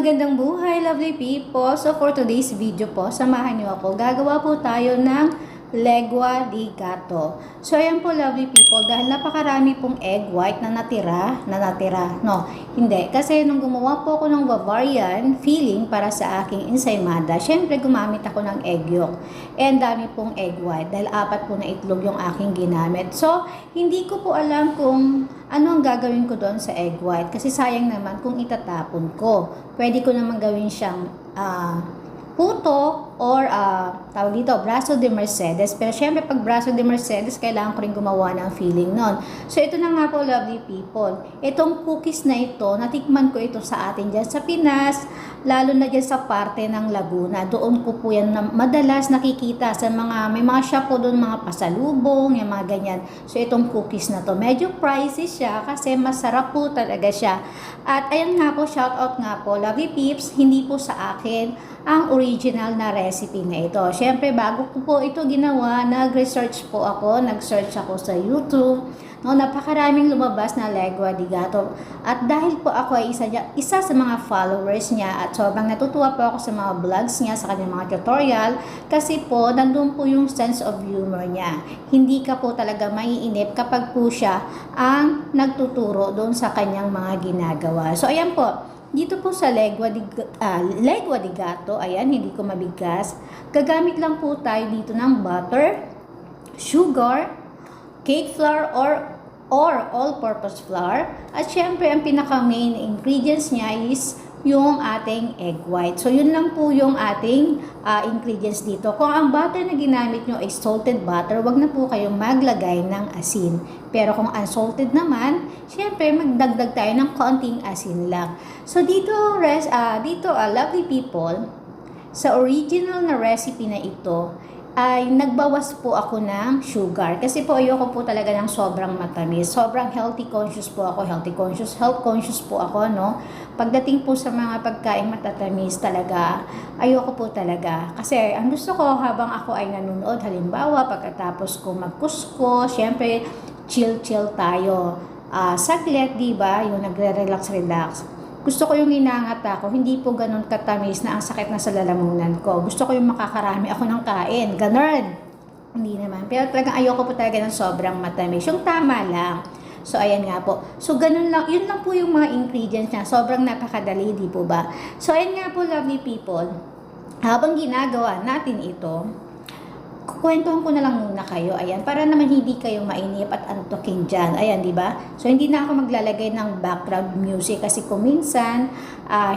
magandang buhay, lovely people! So for today's video po, samahan niyo ako. Gagawa po tayo ng legua di gato. So ayan po, lovely people, dahil napakarami pong egg white na natira. No, hindi. Kasi nung gumawa po ako ng Bavarian filling para sa aking ensaymada, syempre gumamit ako ng egg yolk. And dami pong egg white dahil 4 po na itlog yung aking ginamit. So hindi ko po alam kung ano ang gagawin ko doon sa egg white kasi sayang naman kung itatapon ko. Pwede ko naman gawin siyang puto or tawag dito, braso de Mercedes. Pero syempre pag braso de Mercedes, kailangan ko rin gumawa ng filling nun. So ito na nga po, lovely people. Itong cookies na ito, natikman ko ito sa atin dyan sa Pinas, lalo na dyan sa parte ng Laguna. Doon ko po yan na madalas nakikita sa mga, may mga shop po doon, mga pasalubong, yung mga ganyan. So itong cookies na to, medyo pricey siya kasi masarap po talaga siya. At ayan nga po, shout out nga po, lovely peeps, hindi po sa akin ang original na recipe na ito. Siyempre, bago ko po ito ginawa, nag-research po ako, nag-search ako sa YouTube. No, napakaraming lumabas na legua di gato. At dahil po ako ay isa sa mga followers niya at sobrang natutuwa po ako sa mga vlogs niya, sa kanyang mga tutorial, kasi po, nandun po yung sense of humor niya. Hindi ka po talaga maiinip kapag po siya ang nagtuturo doon sa kanyang mga ginagawa. So, ayan po. Dito po sa legua di gato, ayan, hindi ko mabigas. Gagamit lang po tayo dito ng butter, sugar, cake flour or all-purpose flour. At syempre, ang pinaka-main ingredients niya is yung ating egg white. So, yun lang po yung ating ingredients dito. Kung ang butter na ginamit nyo ay salted butter, wag na po kayong maglagay ng asin. Pero kung unsalted naman, syempre, magdagdag tayo ng konting asin lang. So, dito, lovely people, sa original na recipe na ito, ay nagbawas po ako ng sugar. Kasi po ayoko po talaga ng sobrang matamis. Sobrang health conscious po ako, no? Pagdating po sa mga pagkain matatamis talaga, ayoko po talaga. Kasi ang gusto ko habang ako ay nanonood, halimbawa pagkatapos ko magkusko, syempre chill tayo. Saglit, di ba? Yung nagre-relax. Gusto ko yung inangat ako, hindi po ganun katamis na ang sakit na sa lalamunan ko. Gusto ko yung makakarami ako ng kain. Ganun. Hindi naman. Pero talagang ayoko po talaga ng sobrang matamis. Yung tama lang. So, ayan nga po. So, ganun lang. Yun lang po yung mga ingredients niya. Sobrang napakadali, di po ba? So, ayan nga po, lovely people. Habang ginagawa natin ito, kukwentuhan ko na lang muna kayo, ayan, para naman hindi kayo mainip at antokin dyan, ayan, di ba? So, hindi na ako maglalagay ng background music kasi kung minsan,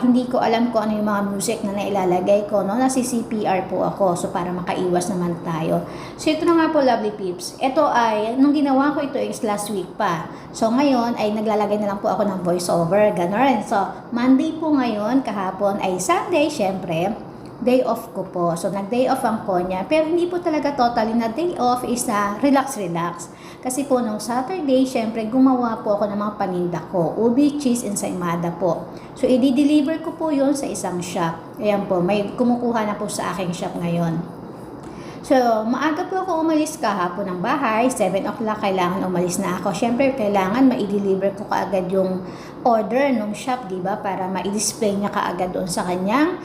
hindi ko alam kung ano yung mga music na nailalagay ko, no? Nasi-CPR po ako, so para makaiwas naman tayo. So, ito na nga po, lovely peeps. Ito ay, nung ginawa ko ito is last week pa. So, ngayon ay naglalagay na lang po ako ng voiceover, gano'n. So, Monday po ngayon, kahapon ay Sunday, syempre, day off ko po. So, nag-day off ang Konya. Pero hindi po talaga totally na day off is na relax. Kasi po, nung Saturday, syempre, gumawa po ako ng mga paninda ko. Ubi, cheese, ensaymada po. So, i-deliver ko po yon sa isang shop. Ayan po, may kumukuha na po sa aking shop ngayon. So, maaga po ako umalis kahapon ng bahay. 7 o'clock kailangan umalis na ako. Syempre, kailangan ma-deliver ko kaagad yung order ng shop, di ba? Para ma-display niya kaagad doon sa kanyang,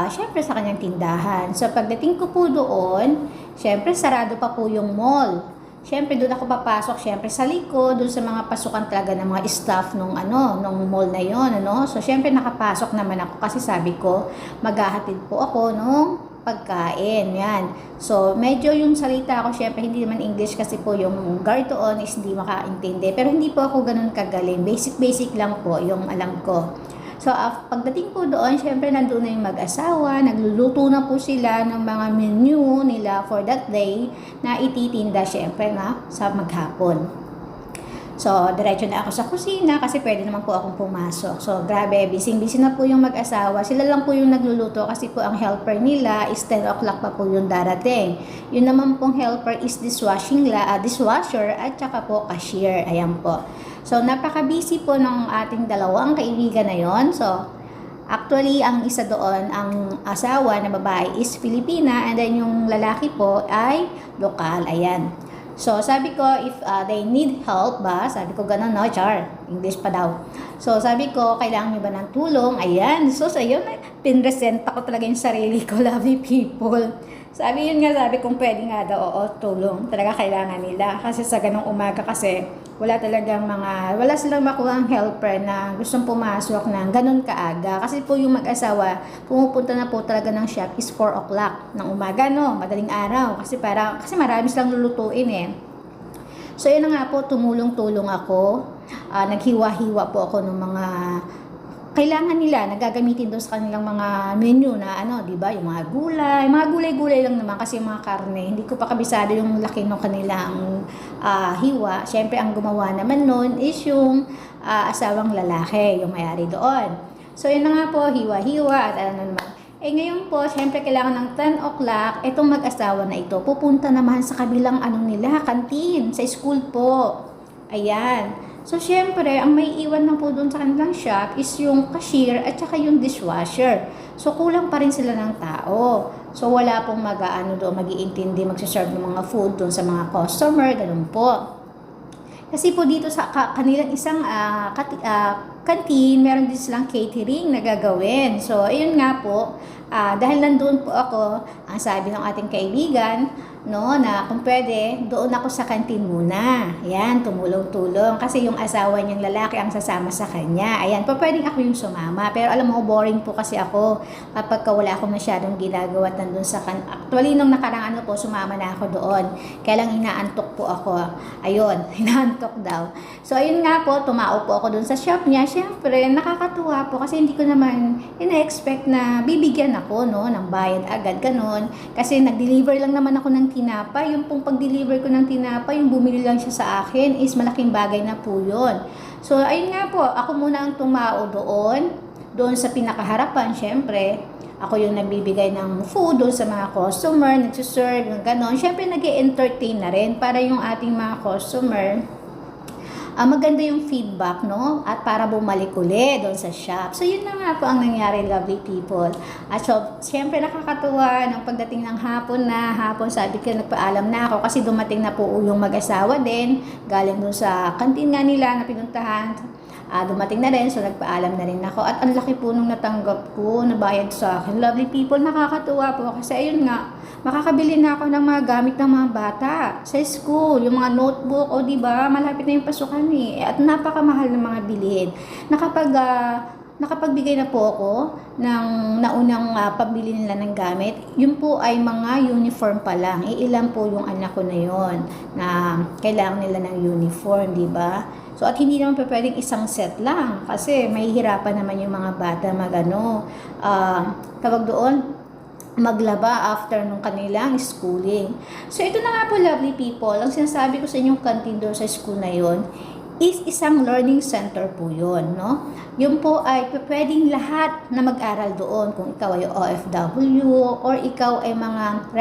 syempre sa kanyang tindahan. So, pagdating ko po doon, syempre, sarado pa po yung mall. Syempre, doon ako papasok, syempre sa likod, doon sa mga pasukan talaga ng mga staff nung mall na yon, ano? So, syempre, nakapasok naman ako kasi sabi ko, maghahatid po ako nung pagkain, yan. So, medyo yung salita ko, syempre, hindi naman English kasi po yung guard doon is hindi makaintindi. Pero hindi po ako ganun kagaling. Basic lang po yung alam ko. So, pagdating po doon, syempre, nandun na yung mag-asawa, nagluluto na po sila ng mga menu nila for that day na ititinda, syempre, na sa maghapon. So, diretso na ako sa kusina kasi pwede naman po akong pumasok. So, grabe, busy na po yung mag-asawa. Sila lang po yung nagluluto kasi po ang helper nila is 10 o'clock pa po yung darating. Yun naman pong helper is dishwasher at saka po cashier. Ayan po. So, napaka-busy po ng ating dalawang kaibigan na yon. So, actually, ang isa doon, ang asawa na babae is Filipina and then yung lalaki po ay lokal. Ayan. So, sabi ko, if they need help ba, sabi ko ganun, no, char, English pa daw. So, sabi ko, kailangan nyo ba ng tulong? Ayan. So, ayun, pinresent ako talaga yung sarili ko, lovely people. Sabi yun nga, sabi kung pwede nga daw, oo, tulong. Talaga kailangan nila. Kasi sa ganong umaga kasi, wala silang makuhang helper na gustong pumasok ng ganun kaaga. Kasi po yung mag-asawa, pumupunta na po talaga ng shop is 4 o'clock ng umaga, no? Madaling araw. Kasi marami silang lulutuin eh. So, yun na nga po, tumulong-tulong ako. Naghiwa-hiwa po ako ng mga kailangan nila, nagagamitin doon sa kanilang mga menu na di ba, yung mga gulay lang naman kasi yung mga karne, hindi ko pa kabisado yung laki ng kanilang hiwa. Siyempre, ang gumawa naman noon is yung asawang lalaki, yung may-ari doon. So, yun na nga po, hiwa-hiwa at naman. Ngayon po, siyempre kailangan ng 10 o'clock, itong mag-asawa na ito, pupunta naman sa kabilang nila, kantin, sa school po. Ayan. So, syempre, ang may iwan na po doon sa kanilang shop is yung cashier at saka yung dishwasher. So, kulang pa rin sila ng tao. So, wala pong mag-iintindi, magsaserve ng mga food doon sa mga customer, ganun po. Kasi po dito sa kanilang isang canteen, meron din silang catering na gagawin. So, ayun nga po, dahil nandun po ako, ang sabi ng ating kaibigan, na kung pwede, doon ako sa kantin muna. Ayan, tumulong-tulong. Kasi yung asawa niyang lalaki ang sasama sa kanya. Ayan, pwedeng ako yung sumama. Pero alam mo, boring po kasi ako kapag wala akong masyadong ginagawa at nandun sa kantin. Actually, nung nakarang po, sumama na ako doon. Kaya lang inaantok po ako. Ayun, inaantok daw. So, ayun nga po, tumao po ako doon sa shop niya. Siyempre, nakakatuwa po kasi hindi ko naman ina-expect na bibigyan ako, ng bayad agad, ganun. Kasi nag-deliver lang naman ako ng tinapay. Yung pong pag-deliver ko ng tinapay, yung bumili lang siya sa akin is malaking bagay na po yun. So, ayun nga po, ako muna ang tumao doon sa pinakaharapan, syempre. Ako yung nagbibigay ng food doon sa mga customer, nagsiserve, gano'n. Syempre, nag-entertain na rin para yung ating mga customer maganda yung feedback, at para bumalik uli doon sa shop. So, yun na nga po ang nangyari, lovely people. At so, syempre nakakatuwa ng pagdating ng hapon, sabi ko, nagpaalam na ako kasi dumating na po yung mag-asawa din, galing doon sa kantin nga nila na pinuntahan. Dumating na rin, so nagpaalam na rin ako. At ang laki po nung natanggap ko, nabayad sa akin. Lovely people, nakakatuwa po. Kasi ayun nga, makakabili na ako ng mga gamit ng mga bata sa school. Yung mga notebook, diba, malapit na yung pasukan eh. At napakamahal ng mga bilhin. Nakapagbigay na po ako ng naunang pabili nila ng gamit. Yun po ay mga uniform pa lang. Ilan po yung anak ko na yon na kailangan nila ng uniform, diba? So, at hindi naman pwedeng isang set lang kasi mahihirapan naman yung mga bata tawag doon, maglaba after nung kanilang schooling. So, ito na nga po, lovely people, ang sinasabi ko sa inyong canteen doon sa school na yon is isang learning center po yun, Yun po ay pwedeng lahat na mag-aral doon kung ikaw ay OFW or ikaw ay mga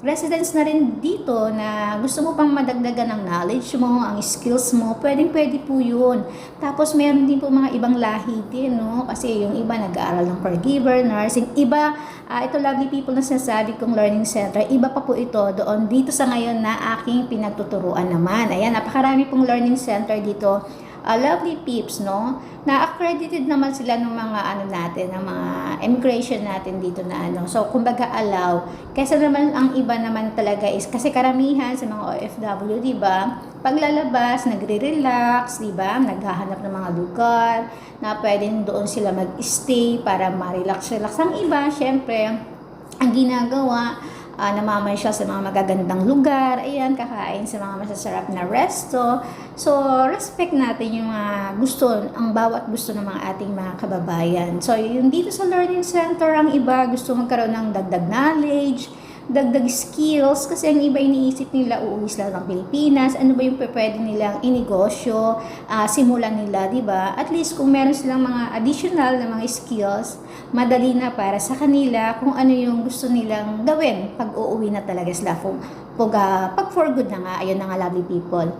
residents na rin dito na gusto mo pang madagdagan ng knowledge mo, ang skills mo, pwede po yun. Tapos meron din po mga ibang lahi din, Kasi yung iba nag-aaral ng caregiver, nursing, iba, ito lovely people na sinasabi kong learning center, iba pa po ito doon dito sa ngayon na aking pinagtuturuan naman. Ayan, napakarami pong learning center dito. Lovely peeps, na accredited naman sila ng mga natin, ng mga immigration natin dito na So, kumbaga allow. Kaysa naman ang iba naman talaga is, kasi karamihan sa mga OFW, di ba? Paglalabas, nagre-relax, di ba? Naghahanap ng mga lugar na pwedeng doon sila mag-stay para ma-relax-relax. Ang iba, syempre, ang ginagawa, namamay siya sa mga magagandang lugar, ayan, kakain sa mga masasarap na resto. So, respect natin yung ang bawat gusto ng mga ating mga kababayan. So, yung dito sa Learning Center, ang iba gusto magkaroon ng dagdag knowledge, dagdag skills, kasi ang iba iniisip nila, uuwi sila ng Pilipinas, ano ba yung pwede nilang inegosyo, simulan nila, di ba? At least kung meron silang mga additional na mga skills, madali na para sa kanila kung ano yung gusto nilang gawin pag uuwi na talaga sila. Pag for good na nga, ayun na nga, lovely people.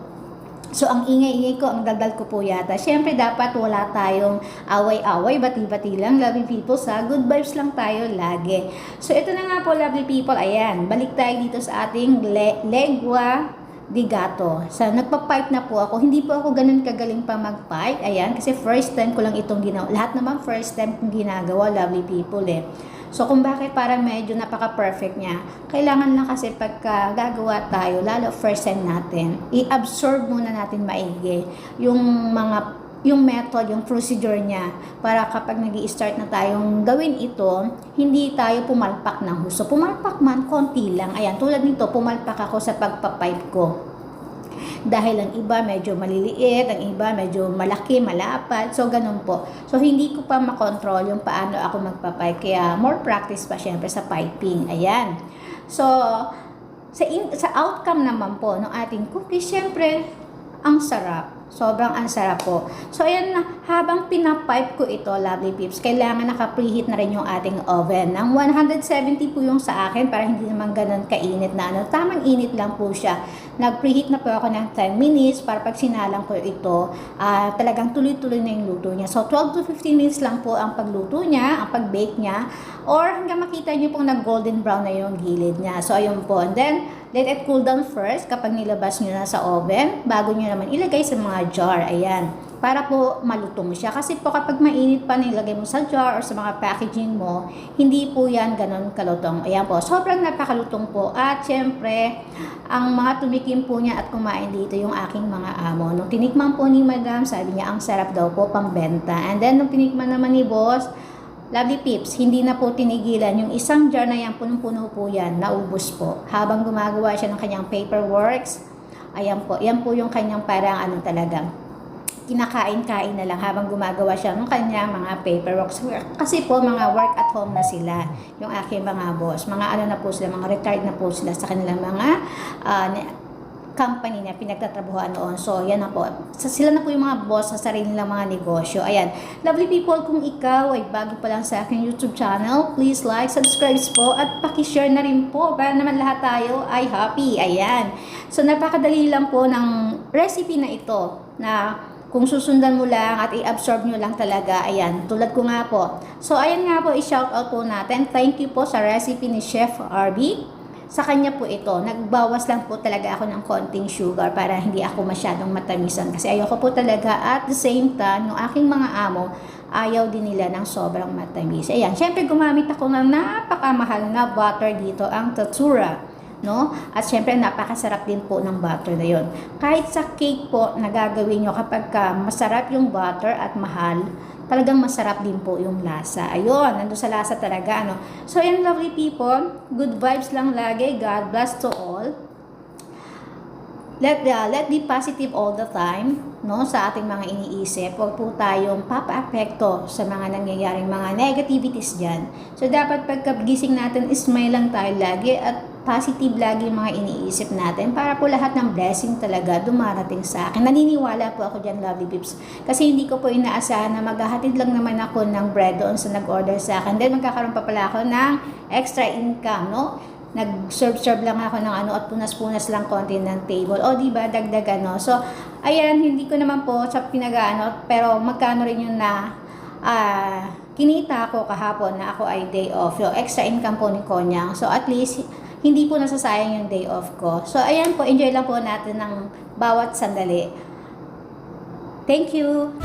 So, ang ingay-ingay ko, ang dagal ko po yata. Siyempre, dapat wala tayong away-away, bati-bati lang, lovely people, good vibes lang tayo lagi. So, ito na nga po, lovely people, ayan, balik tayo dito sa ating Legua di Gato. So, nagpa-pipe na po ako. Hindi po ako ganun kagaling pa mag-pipe. Ayan, kasi first time ko lang itong ginawa. Lahat naman first time kong ginagawa, lovely people eh. So, kung bakit parang medyo napaka-perfect niya, kailangan lang kasi pagka gagawa tayo, lalo first time natin, i-absorb muna natin maigi yung method, yung procedure niya para kapag nag-i-start na tayong gawin ito, hindi tayo pumalpak ng husto. Pumalpak man, konti lang. Ayan, tulad nito, pumalpak ako sa pagpapipe ko. Dahil ang iba medyo maliliit, ang iba medyo malaki, malapad. So, ganun po. So, hindi ko pa makontrol yung paano ako magpapipe. Kaya, more practice pa syempre sa piping. Ayan. So, sa outcome naman po ng ating cookies, syempre, ang sarap. Sobrang ang sarap po. So, ayan na, habang pinapipe ko ito, lovely peeps, kailangan naka-preheat na rin yung ating oven. Ng 170 po yung sa akin para hindi naman ganun kainit na ano. Tamang init lang po siya. Nag-preheat na po ako ng 10 minutes para pag sinalang ko ito, talagang tuloy-tuloy na yung luto niya. So, 12 to 15 minutes lang po ang pagluto niya, ang pag-bake niya, or hanggang makita niyo pong nag-golden brown na yung gilid niya. So, ayun po. And then, let it cool down first kapag nilabas nyo na sa oven bago nyo naman ilagay sa mga jar. Ayan. Para po malutong siya. Kasi po kapag mainit pa nilagay mo sa jar or sa mga packaging mo, hindi po yan ganun kalutong. Ayan po. Sobrang napakalutong po. At syempre, ang mga tumikim po niya at kumain dito yung aking mga amo. Nung tinikman po ni Madam, sabi niya ang sarap daw po pambenta. And then nung tinikman naman ni Boss, lovely peeps, hindi na po tinigilan. Yung isang jar na yan, punong-puno po yan, naubos po. Habang gumagawa siya ng kanyang paperworks, ayan po, yan po yung kanyang parang ano talaga, kinakain-kain na lang habang gumagawa siya ng kanyang mga paperworks. Kasi po, mga work at home na sila, yung aking mga boss. Mga ano na po sila, mga retired na po sila sa kanilang mga company na pinagtatrabuhan noon. So, yan na po. Sila na po yung mga boss sa sarili nilang mga negosyo. Ayan. Lovely people, kung ikaw ay bago pa lang sa aking YouTube channel, please like, subscribe po, at pakishare na rin po para naman lahat tayo ay happy. Ayan. So, napakadali lang po ng recipe na ito na kung susundan mo lang at i-absorb nyo lang talaga, ayan, tulad ko nga po. So, ayan nga po, i-shoutout po natin. Thank you po sa recipe ni Chef RB. Sa kanya po ito, nagbawas lang po talaga ako ng konting sugar para hindi ako masyadong matamisan. Kasi ayoko po talaga at the same time, yung aking mga amo, ayaw din nila ng sobrang matamis. Ayan, syempre gumamit ako ng napakamahal na butter dito, ang Tatura. No? At syempre napakasarap din po ng butter na yon. Kahit sa cake po na gagawin nyo kapag masarap yung butter at mahal, talagang masarap din po yung lasa. Ayun, nandun sa lasa talaga, ano. So, ayan, lovely people, good vibes lang lagi. God bless to all. Let be positive all the time, no, sa ating mga iniisip. Huwag po tayong papa-apekto sa mga nangyayaring mga negativities dyan. So, dapat pagkagising natin, smile lang tayo lagi at positive lagi yung mga iniisip natin para po lahat ng blessing talaga dumarating sa akin. Naniniwala po ako dyan, lovely peeps. Kasi hindi ko po inaasahan na maghahatid lang naman ako ng bread doon sa nag-order sa akin. Then magkakaroon pa pala ako ng extra income, no? Nag-serve lang ako ng ano at punas-punas lang konti ng table. O, diba, dagdag ano. So, ayan, hindi ko naman po sa pinag-ano, pero magkano rin yun na kinita ko kahapon na ako ay day off. So, extra income po ni Konyang. So, at least, hindi po nasasayang yung day off ko. So, ayan po, enjoy lang po natin ng bawat sandali. Thank you!